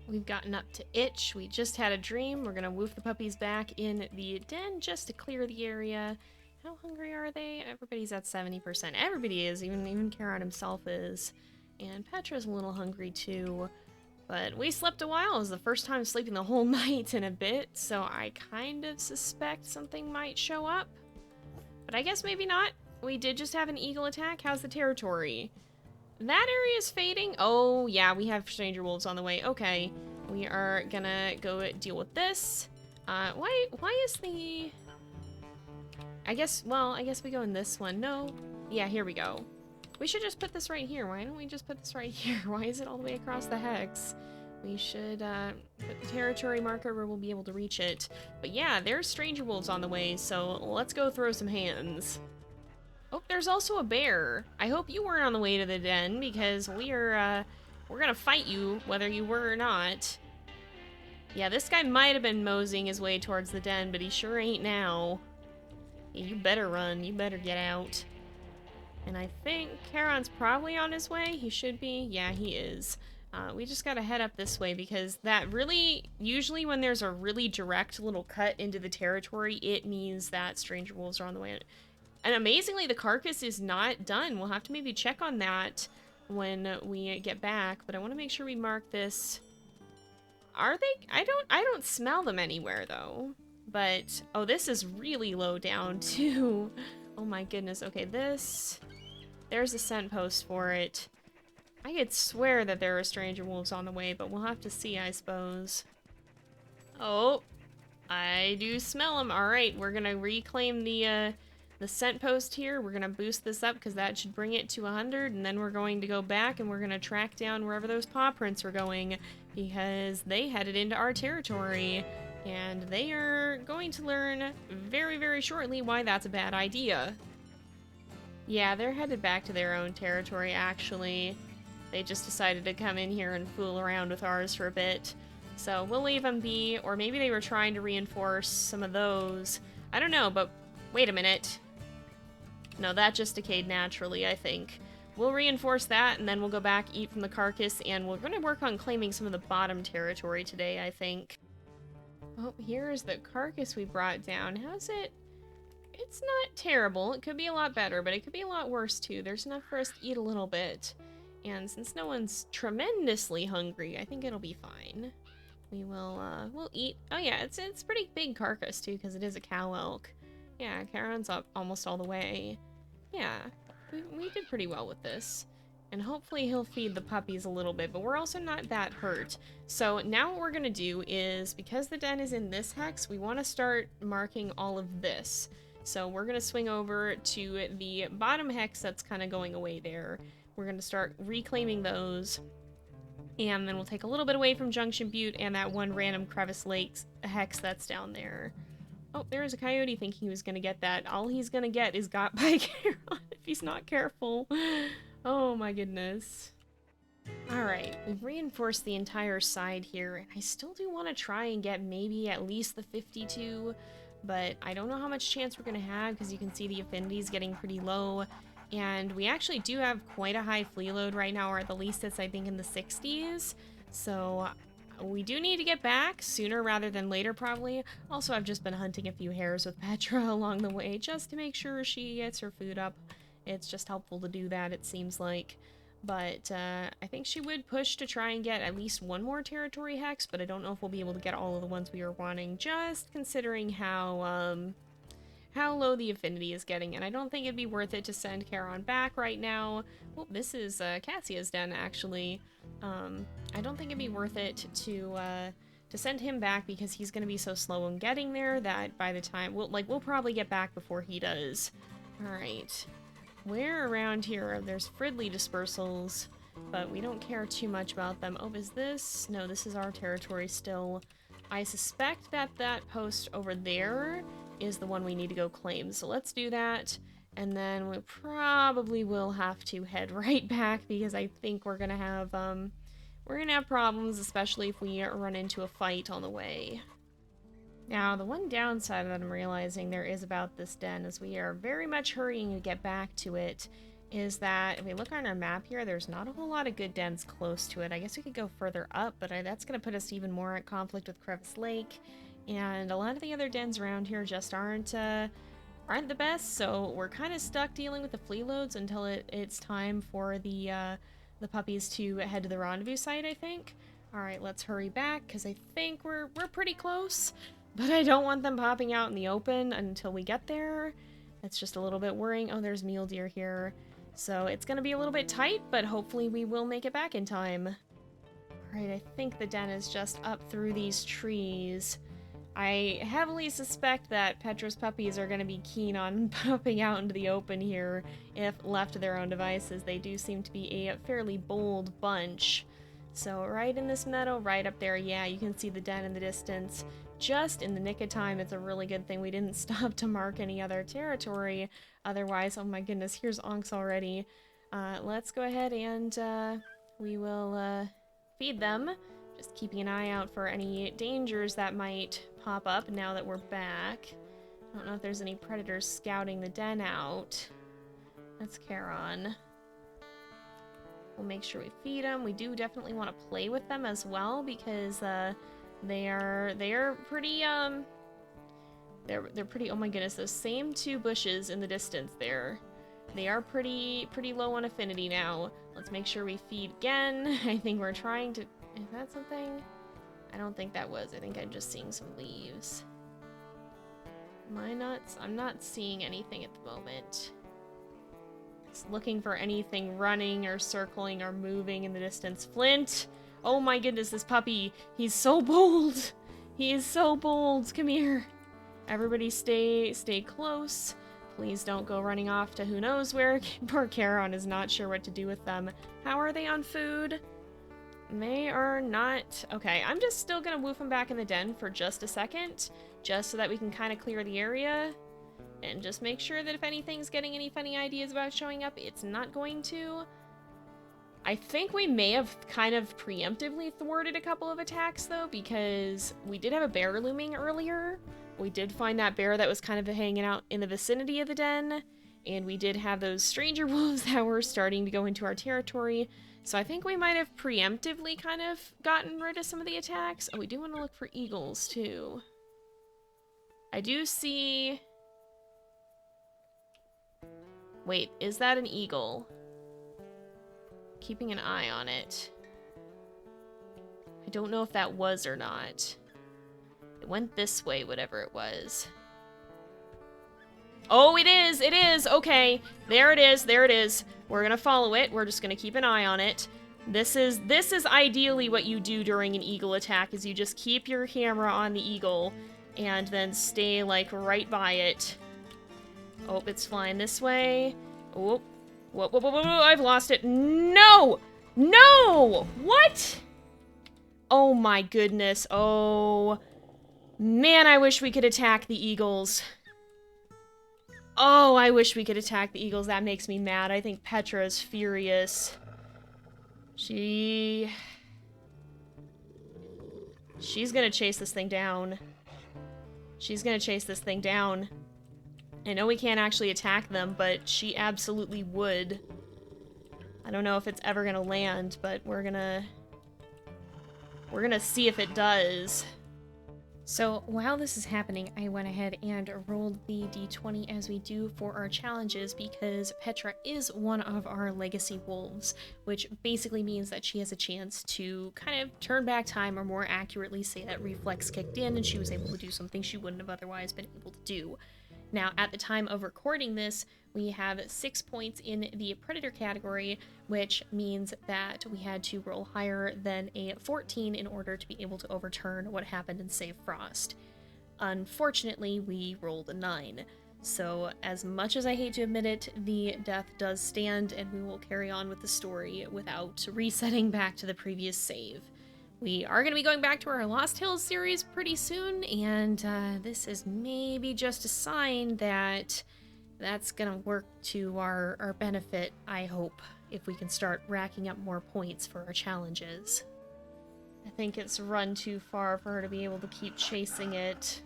we've gotten up to Itch. We just had a dream. We're gonna woof the puppies back in the den just to clear the area. How hungry are they? Everybody's at 70%. Everybody is, even Charon himself is. And Petra's a little hungry too. But we slept a while. It was the first time sleeping the whole night in a bit, so I kind of suspect something might show up. But I guess maybe not. We did just have an eagle attack. How's the territory? That area is fading. Oh, yeah, we have stranger wolves on the way. Okay, we are gonna go deal with this. Why is the... I guess we go in this one. No. Yeah, here we go. We should just put this right here. Why don't we just put this right here? Why is it all the way across the hex? We should put the territory marker where we'll be able to reach it. But yeah, there's stranger wolves on the way, so let's go throw some hands. Oh, there's also a bear. I hope you weren't on the way to the den, because we're gonna fight you whether you were or not. Yeah, this guy might have been moseying his way towards the den, but he sure ain't now. Yeah, you better run. You better get out. And I think Charon's probably on his way. He should be. Yeah, he is. We just gotta head up this way because that really, usually when there's a really direct little cut into the territory, it means that stranger wolves are on the way. And amazingly, the carcass is not done. We'll have to maybe check on that when we get back, but I want to make sure we mark this. Are they? I don't smell them anywhere though. But, oh, this is really low down too. Oh my goodness. Okay, there's a scent post for it. I could swear that there are stranger wolves on the way, but we'll have to see, I suppose. Oh, I do smell them. All right, we're gonna reclaim the scent post here. We're gonna boost this up because that should bring it to 100, and then we're going to go back and we're gonna track down wherever those paw prints were going because they headed into our territory, and they are going to learn very, very shortly why that's a bad idea. Yeah, they're headed back to their own territory, actually. They just decided to come in here and fool around with ours for a bit. So we'll leave them be, or maybe they were trying to reinforce some of those. I don't know, but wait a minute. No, that just decayed naturally, I think. We'll reinforce that, and then we'll go back, eat from the carcass, and we're going to work on claiming some of the bottom territory today, I think. Oh, here's the carcass we brought down. How's it? It's not terrible. It could be a lot better, but it could be a lot worse too. There's enough for us to eat a little bit. And since no one's tremendously hungry, I think it'll be fine. We will, we'll eat. Oh yeah, it's pretty big carcass too, because it is a cow elk. Yeah, Charon's up almost all the way. Yeah, we did pretty well with this. And hopefully he'll feed the puppies a little bit, but we're also not that hurt. So now what we're gonna do is, because the den is in this hex, we want to start marking all of this. So we're going to swing over to the bottom hex that's kind of going away there. We're going to start reclaiming those. And then we'll take a little bit away from Junction Butte and that one random crevice lakes hex that's down there. Oh, there's a coyote thinking he was going to get that. All he's going to get is got by Charon if he's not careful. Oh my goodness. Alright, we've reinforced the entire side here. And I still do want to try and get maybe at least the 52. But I don't know how much chance we're going to have because you can see the affinity is getting pretty low. And we actually do have quite a high flea load right now, or at the least it's, I think, in the 60s. So we do need to get back sooner rather than later, probably. Also, I've just been hunting a few hares with Petra along the way just to make sure she gets her food up. It's just helpful to do that, it seems like. But I think she would push to try and get at least one more territory hex, but I don't know if we'll be able to get all of the ones we are wanting, just considering how low the affinity is getting. And I don't think it'd be worth it to send Charon back right now. Well, this is Cassia's den, actually. I don't think it'd be worth it to send him back because he's going to be so slow in getting there that by the time we'll probably get back before he does. All right. Where around here? There's Fridley dispersals, but we don't care too much about them. Oh, is this? No, this is our territory still. I suspect that that post over there is the one we need to go claim. So let's do that, and then we probably will have to head right back because I think we're gonna have problems, especially if we run into a fight on the way. Now, the one downside that I'm realizing there is about this den is we are very much hurrying to get back to it, is that if we look on our map here, there's not a whole lot of good dens close to it. I guess we could go further up, but that's going to put us even more at conflict with Crevice Lake. And a lot of the other dens around here just aren't the best, so we're kind of stuck dealing with the flea loads until it's time for the puppies to head to the rendezvous site, I think. Alright, let's hurry back, because I think we're pretty close. But I don't want them popping out in the open until we get there. That's just a little bit worrying. Oh, there's mule deer here. So it's going to be a little bit tight, but hopefully we will make it back in time. Alright, I think the den is just up through these trees. I heavily suspect that Petra's puppies are going to be keen on popping out into the open here if left to their own devices. They do seem to be a fairly bold bunch. So right in this meadow, right up there, yeah, you can see the den in the distance. Just in the nick of time. It's a really good thing we didn't stop to mark any other territory. Otherwise, oh my goodness, here's Onks already. Let's go ahead and we will feed them. Just keeping an eye out for any dangers that might pop up now that we're back. I don't know if there's any predators scouting the den out. That's Charon. We'll make sure we feed them. We do definitely want to play with them as well because they are pretty they're pretty, oh my goodness, those same two bushes in the distance there. They are pretty low on affinity now. Let's make sure we feed again. I think we're trying to, is that something? I don't think that was. I think I'm just seeing some leaves. Am I nuts? I'm not seeing anything at the moment. Just looking for anything running or circling or moving in the distance. Flint! Oh my goodness, this puppy. He's so bold. He is so bold. Come here. Everybody stay close. Please don't go running off to who knows where. Poor Charon is not sure what to do with them. How are they on food? They are not. Okay, I'm just still gonna woof them back in the den for just a second, just so that we can kind of clear the area and just make sure that if anything's getting any funny ideas about showing up, it's not going to. I think we may have kind of preemptively thwarted a couple of attacks though, because we did have a bear looming earlier. We did find that bear that was kind of hanging out in the vicinity of the den, and we did have those stranger wolves that were starting to go into our territory. So I think we might have preemptively kind of gotten rid of some of the attacks. Oh, we do want to look for eagles, too. I do see... Wait, is that an eagle? Keeping an eye on it. I don't know if that was or not. It went this way, whatever it was. Oh, it is! It is! Okay. There it is. There it is. We're gonna follow it. We're just gonna keep an eye on it. This is ideally what you do during an eagle attack, is you just keep your camera on the eagle and then stay, like, right by it. Oh, it's flying this way. Oh. Whoa, whoa, whoa, whoa, whoa, I've lost it. No! No! What? Oh my goodness. Oh. Man, I wish we could attack the eagles. Oh, I wish we could attack the eagles. That makes me mad. I think Petra is furious. She's gonna chase this thing down. She's gonna chase this thing down. I know we can't actually attack them, but she absolutely would. I don't know if it's ever gonna land, but we're gonna see if it does. So while this is happening, I went ahead and rolled the d20 as we do for our challenges, because Petra is one of our legacy wolves, which basically means that she has a chance to kind of turn back time, or more accurately say that reflex kicked in and she was able to do something she wouldn't have otherwise been able to do. Now, at the time of recording this, we have 6 points in the Predator category, which means that we had to roll higher than a 14 in order to be able to overturn what happened and save Frost. Unfortunately, we rolled a 9. So, as much as I hate to admit it, the death does stand, and we will carry on with the story without resetting back to the previous save. We are going to be going back to our Lost Hills series pretty soon, and this is maybe just a sign that that's going to work to our benefit, I hope, if we can start racking up more points for our challenges. I think it's run too far for her to be able to keep chasing it.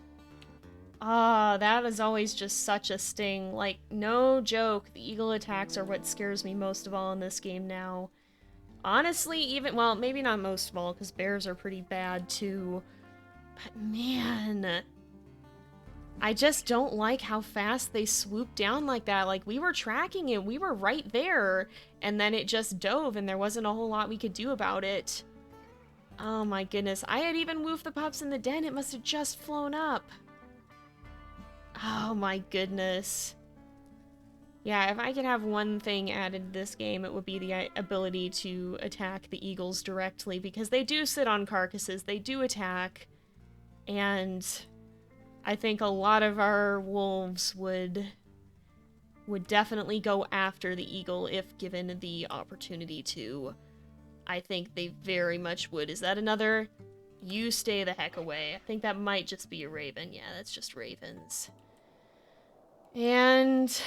Ah, that is always just such a sting. Like, no joke, the eagle attacks are what scares me most of all in this game now. Honestly, even, well, maybe not most of all, because bears are pretty bad too. But man, I just don't like how fast they swoop down like that. Like, we were tracking it, we were right there, and then it just dove, and there wasn't a whole lot we could do about it. Oh my goodness, I had even woofed the pups in the den, it must have just flown up. Oh my goodness. Yeah, if I could have one thing added to this game, it would be the ability to attack the eagles directly, because they do sit on carcasses, they do attack, and I think a lot of our wolves would definitely go after the eagle if given the opportunity to. I think they very much would. Is that another? You stay the heck away. I think that might just be a raven. Yeah, that's just ravens. And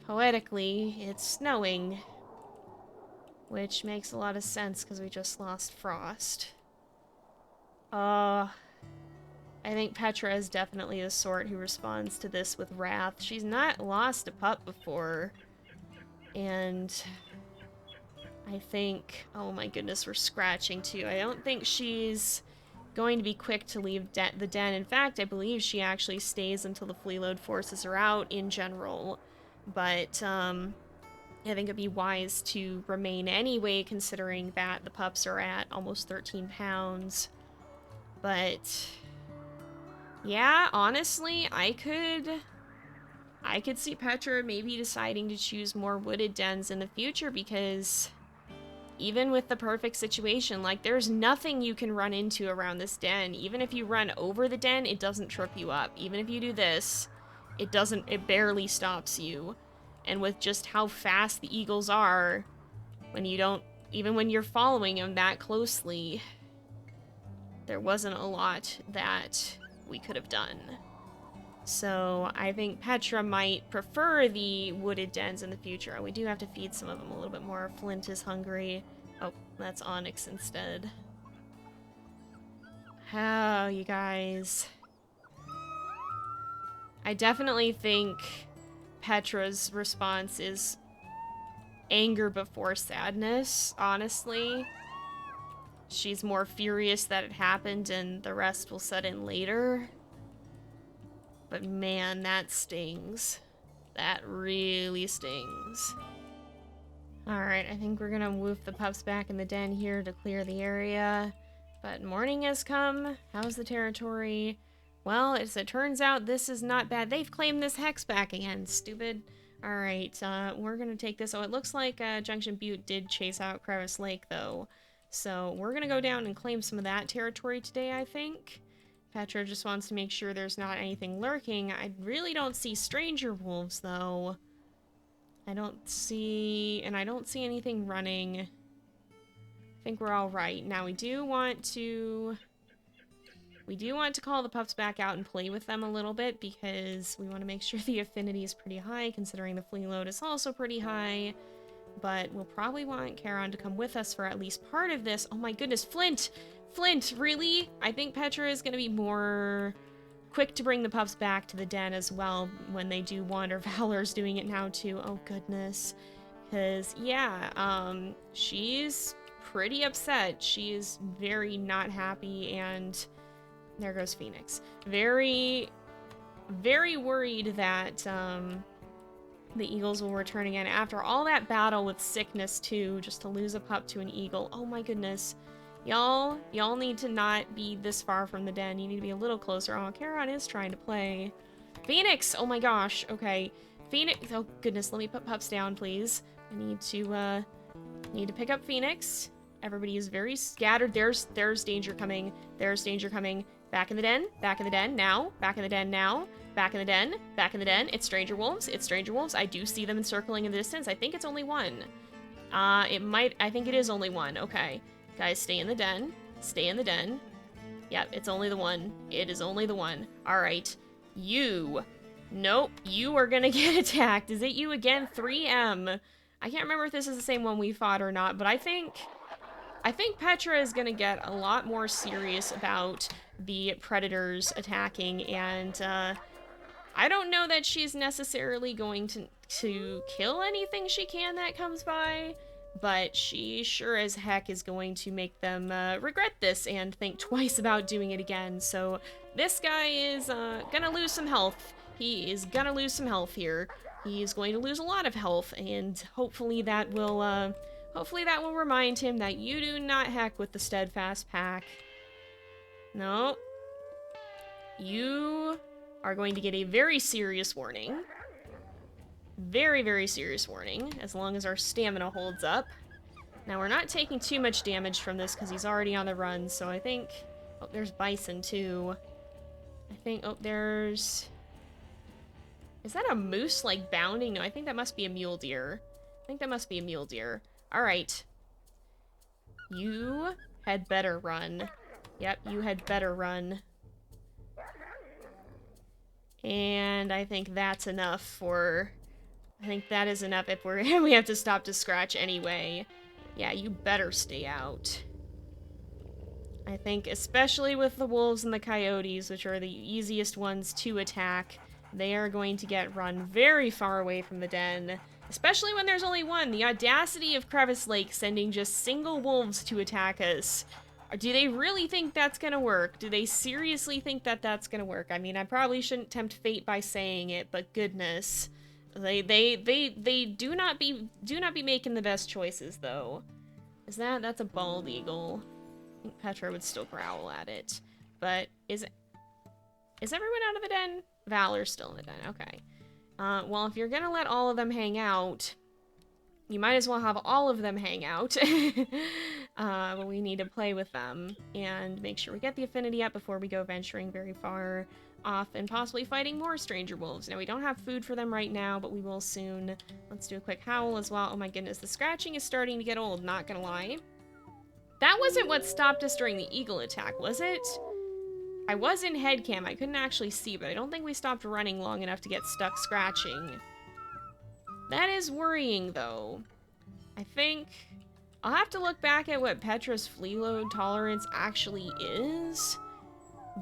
poetically, it's snowing, which makes a lot of sense because we just lost frost. I think Petra is definitely the sort who responds to this with wrath. She's not lost a pup before, and I think, oh my goodness, we're scratching too. I don't think she's going to be quick to leave the den. In fact, I believe she actually stays until the flea load forces her out in general, but I think it'd be wise to remain anyway, considering that the pups are at almost 13 pounds. But yeah, honestly, I could see Petra maybe deciding to choose more wooded dens in the future, because even with the perfect situation, like, there's nothing you can run into around this den. Even if you run over the den, it doesn't trip you up. Even if you do this, it barely stops you. And with just how fast the eagles are, even when you're following them that closely, there wasn't a lot that we could have done. So I think Petra might prefer the wooded dens in the future. We do have to feed some of them a little bit more. Flint is hungry. Oh, that's Onyx instead. Oh, you guys. I definitely think Petra's response is anger before sadness, honestly. She's more furious that it happened and the rest will set in later. But man, that stings. That really stings. Alright, I think we're gonna woof the pups back in the den here to clear the area. But morning has come. How's the territory? Well, as it turns out, this is not bad. They've claimed this hex back again, stupid. Alright, we're gonna take this. Oh, it looks like Junction Butte did chase out Crevice Lake, though. So we're gonna go down and claim some of that territory today, I think. Petra just wants to make sure there's not anything lurking. I really don't see stranger wolves, though. I don't see anything running. I think we're all right. Now, we do want to call the pups back out and play with them a little bit, because we want to make sure the affinity is pretty high, considering the flea load is also pretty high. But we'll probably want Charon to come with us for at least part of this. Oh my goodness, Flint! Flint, really? I think Petra is going to be more quick to bring the pups back to the den as well when they do wander. Valor's doing it now too. Oh goodness. Because, yeah, she's pretty upset. She is very not happy, and there goes Phoenix. Very, very worried that, the eagles will return again after all that battle with sickness too, just to lose a pup to an eagle. Oh my goodness. Y'all need to not be this far from the den. You need to be a little closer. Oh, Charon is trying to play. Phoenix! Oh my gosh. Okay. Phoenix. Oh goodness, let me put pups down, please. I need to pick up Phoenix. Everybody is very scattered. There's danger coming. There's danger coming. Back in the den. Back in the den now. Back in the den now. Back in the den. Back in the den. It's stranger wolves. It's stranger wolves. I do see them encircling in the distance. I think it's only one. I think it is only one. Okay. Guys, stay in the den. Stay in the den. Yep, it's only the one. It is only the one. Alright. You. Nope. You are gonna get attacked. Is it you again? 3M. I can't remember if this is the same one we fought or not, but I think Petra is gonna get a lot more serious about the predators attacking, and I don't know that she's necessarily going to kill anything she can that comes by, but she sure as heck is going to make them regret this and think twice about doing it again. So this guy is gonna lose some health. He is gonna lose some health here. He is going to lose a lot of health, and hopefully that will remind him that you do not heck with the steadfast pack. No. You are going to get a very serious warning. Very, very serious warning, as long as our stamina holds up. Now, we're not taking too much damage from this because he's already on the run, so I think... Oh, there's bison, too. I think... Oh, there's... Is that a moose, like, bounding? No, I think that must be a mule deer. I think that must be a mule deer. Alright. You had better run. Yep, you had better run. And I think that's enough for... I think that is enough if we have to stop to scratch anyway. Yeah, you better stay out. I think especially with the wolves and the coyotes, which are the easiest ones to attack, they are going to get run very far away from the den. Especially when there's only one. The audacity of Crevice Lake sending just single wolves to attack us. Do they really think that's gonna work? Do they seriously think that that's gonna work? I mean, I probably shouldn't tempt fate by saying it, but goodness. They do not be making the best choices, though. That's a bald eagle. I think Petra would still growl at it. But is everyone out of the den? Valor's still in the den, okay. Well, if you're gonna let all of them hang out, you might as well have all of them hang out. But we need to play with them and make sure we get the affinity up before we go venturing very far off and possibly fighting more stranger wolves. Now, we don't have food for them right now, but we will soon. Let's do a quick howl as well. Oh my goodness, the scratching is starting to get old, not gonna lie. That wasn't what stopped us during the eagle attack, was it? I was in headcam, I couldn't actually see, but I don't think we stopped running long enough to get stuck scratching. That is worrying, though. I think I'll have to look back at what Petra's flea load tolerance actually is,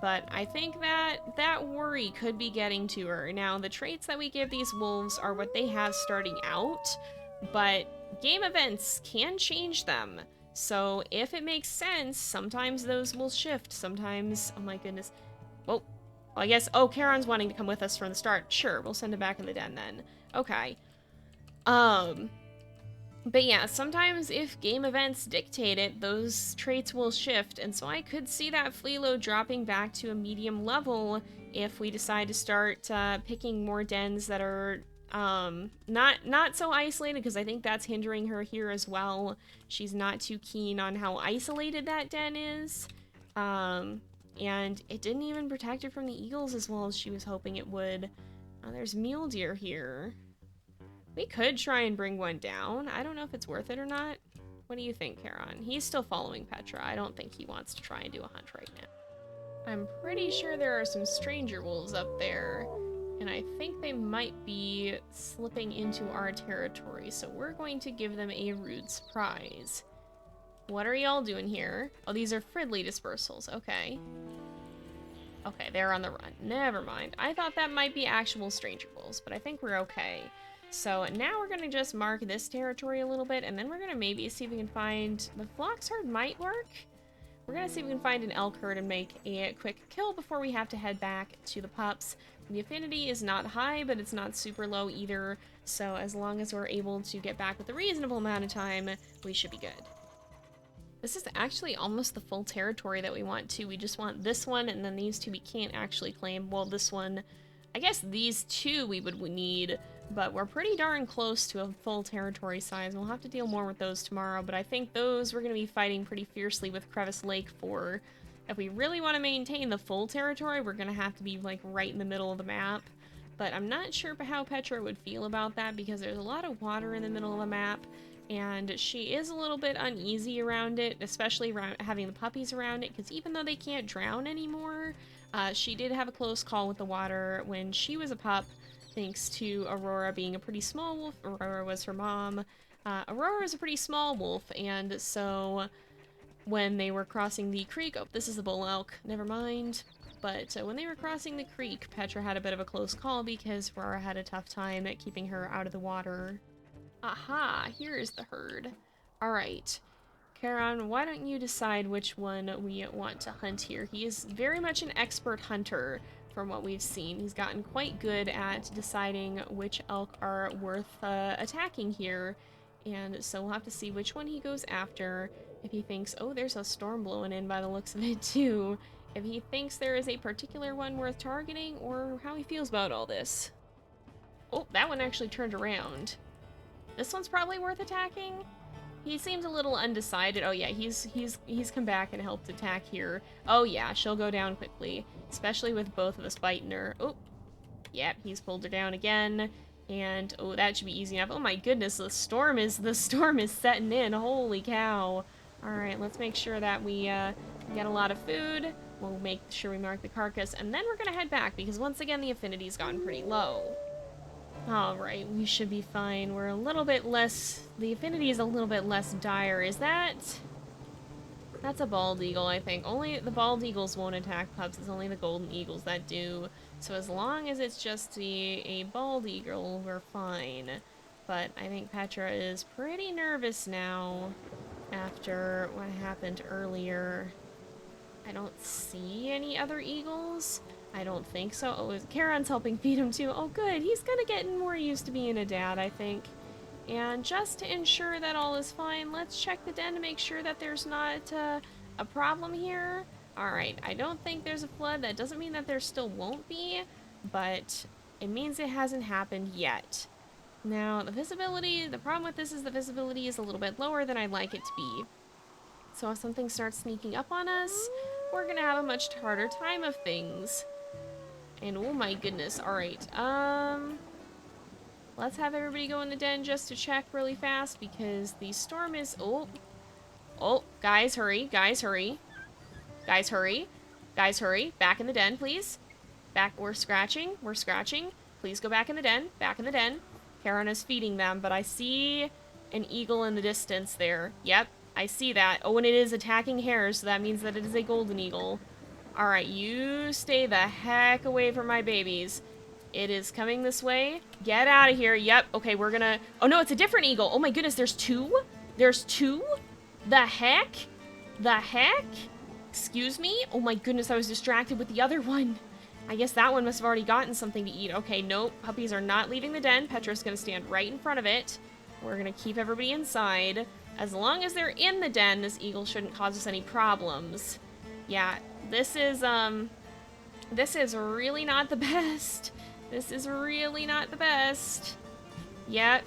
but I think that worry could be getting to her. Now, the traits that we give these wolves are what they have starting out, but game events can change them. So if it makes sense, sometimes those will shift. Sometimes, oh my goodness. Well, I guess, oh, Charon's wanting to come with us from the start. Sure, we'll send him back in the den then. Okay. But yeah, sometimes if game events dictate it, those traits will shift, and so I could see that flea load dropping back to a medium level if we decide to start picking more dens that are not so isolated, because I think that's hindering her here as well. She's not too keen on how isolated that den is, and it didn't even protect her from the eagles as well as she was hoping it would. There's mule deer here. We could try and bring one down. I don't know if it's worth it or not. What do you think, Charon? He's still following Petra. I don't think he wants to try and do a hunt right now. I'm pretty sure there are some stranger wolves up there, and I think they might be slipping into our territory, so we're going to give them a rude surprise. What are y'all doing here? Oh, these are Fridley dispersals. Okay. Okay, they're on the run. Never mind. I thought that might be actual stranger wolves, but I think we're okay. So now we're gonna just mark this territory a little bit, and then we're gonna maybe see if we can find... The Phlox herd might work. We're gonna see if we can find an elk herd and make a quick kill before we have to head back to the pups. The affinity is not high, but it's not super low either, so as long as we're able to get back with a reasonable amount of time, we should be good. This is actually almost the full territory that we want to. We just want this one, and then these two we can't actually claim. Well, this one... I guess these two we would need, but we're pretty darn close to a full territory size. We'll have to deal more with those tomorrow, but I think those we're going to be fighting pretty fiercely with Crevice Lake for. If we really want to maintain the full territory, we're going to have to be, like, right in the middle of the map. But I'm not sure how Petra would feel about that, because there's a lot of water in the middle of the map, and she is a little bit uneasy around it, especially around having the puppies around it, because even though they can't drown anymore, she did have a close call with the water when she was a pup, thanks to Aurora being a pretty small wolf. Aurora was her mom. Aurora is a pretty small wolf, and so when they were crossing the creek... Oh, this is a bull elk. Never mind. But when they were crossing the creek, Petra had a bit of a close call because Aurora had a tough time at keeping her out of the water. Aha, here is the herd. Alright. Charon, why don't you decide which one we want to hunt here? He is very much an expert hunter from what we've seen. He's gotten quite good at deciding which elk are worth attacking here. And so we'll have to see which one he goes after. If he thinks, oh, there's a storm blowing in by the looks of it too. If he thinks there is a particular one worth targeting, or how he feels about all this. Oh, that one actually turned around. This one's probably worth attacking. He seems a little undecided. Oh yeah, he's come back and helped attack here. Oh yeah, she'll go down quickly, especially with both of us biting her. Oh, yep, he's pulled her down again. And oh, that should be easy enough. Oh my goodness, the storm is setting in. Holy cow. All right, let's make sure that we get a lot of food. We'll make sure we mark the carcass, and then we're gonna head back because once again the affinity's gone pretty low. All right, we should be fine. We're a little bit less, the affinity is a little bit less dire. Is that? That's a bald eagle, I think. Only the bald eagles won't attack pups. It's only the golden eagles that do. So as long as it's just a bald eagle, we're fine. But I think Petra is pretty nervous now after what happened earlier. I don't see any other eagles. I don't think so. Oh, Charon's helping feed him too. Oh good, he's gonna get more used to being a dad, I think. And just to ensure that all is fine, let's check the den to make sure that there's not a problem here. Alright, I don't think there's a flood. That doesn't mean that there still won't be, but it means it hasn't happened yet. Now, the visibility, the problem with this is the visibility is a little bit lower than I'd like it to be. So if something starts sneaking up on us, we're gonna have a much harder time of things. And oh my goodness, alright, let's have everybody go in the den just to check really fast because the storm is, oh, guys hurry, guys hurry, guys hurry, guys hurry, back in the den please, back, we're scratching, please go back in the den, Charon is feeding them, but I see an eagle in the distance there, yep, I see that, oh, and it is attacking hares, so that means that it is a golden eagle. Alright, you stay the heck away from my babies. It is coming this way. Get out of here. Yep. Okay, we're gonna... Oh, no, it's a different eagle. Oh, my goodness. There's two? There's two? The heck? The heck? Excuse me? Oh, my goodness. I was distracted with the other one. I guess that one must have already gotten something to eat. Okay, nope. Puppies are not leaving the den. Petra's gonna stand right in front of it. We're gonna keep everybody inside. As long as they're in the den, this eagle shouldn't cause us any problems. Yeah. This is really not the best. This is really not the best. Yep.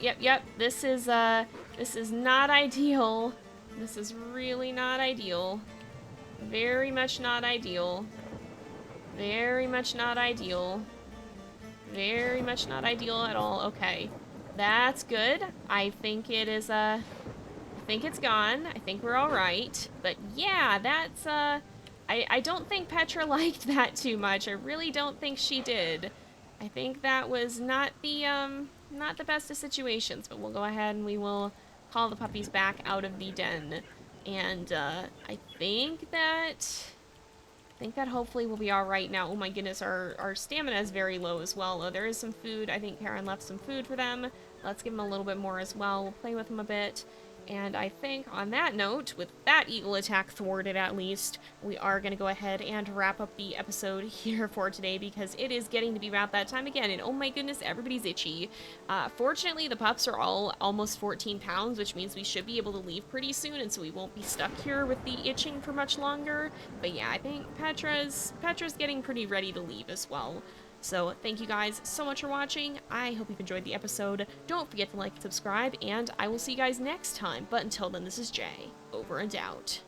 This is not ideal. This is really not ideal. Very much not ideal. Very much not ideal. Very much not ideal at all. Okay. That's good. I think it is, I think it's gone. I think we're all right. But yeah, that's, I don't think Petra liked that too much. I really don't think she did. I think that was not the best of situations, but we'll go ahead and we will call the puppies back out of the den. And I think that hopefully we'll be all right now. Oh my goodness, our stamina is very low as well. Oh, there is some food. I think Karen left some food for them. Let's give them a little bit more as well. We'll play with them a bit. And I think on that note, with that eagle attack thwarted at least, we are going to go ahead and wrap up the episode here for today because it is getting to be about that time again. And oh my goodness, everybody's itchy. Fortunately, the pups are all almost 14 pounds, which means we should be able to leave pretty soon. And so we won't be stuck here with the itching for much longer. But yeah, I think Petra's getting pretty ready to leave as well. So thank you guys so much for watching. I hope you've enjoyed the episode. Don't forget to like and subscribe, and I will see you guys next time. But until then, this is Jay, over and out.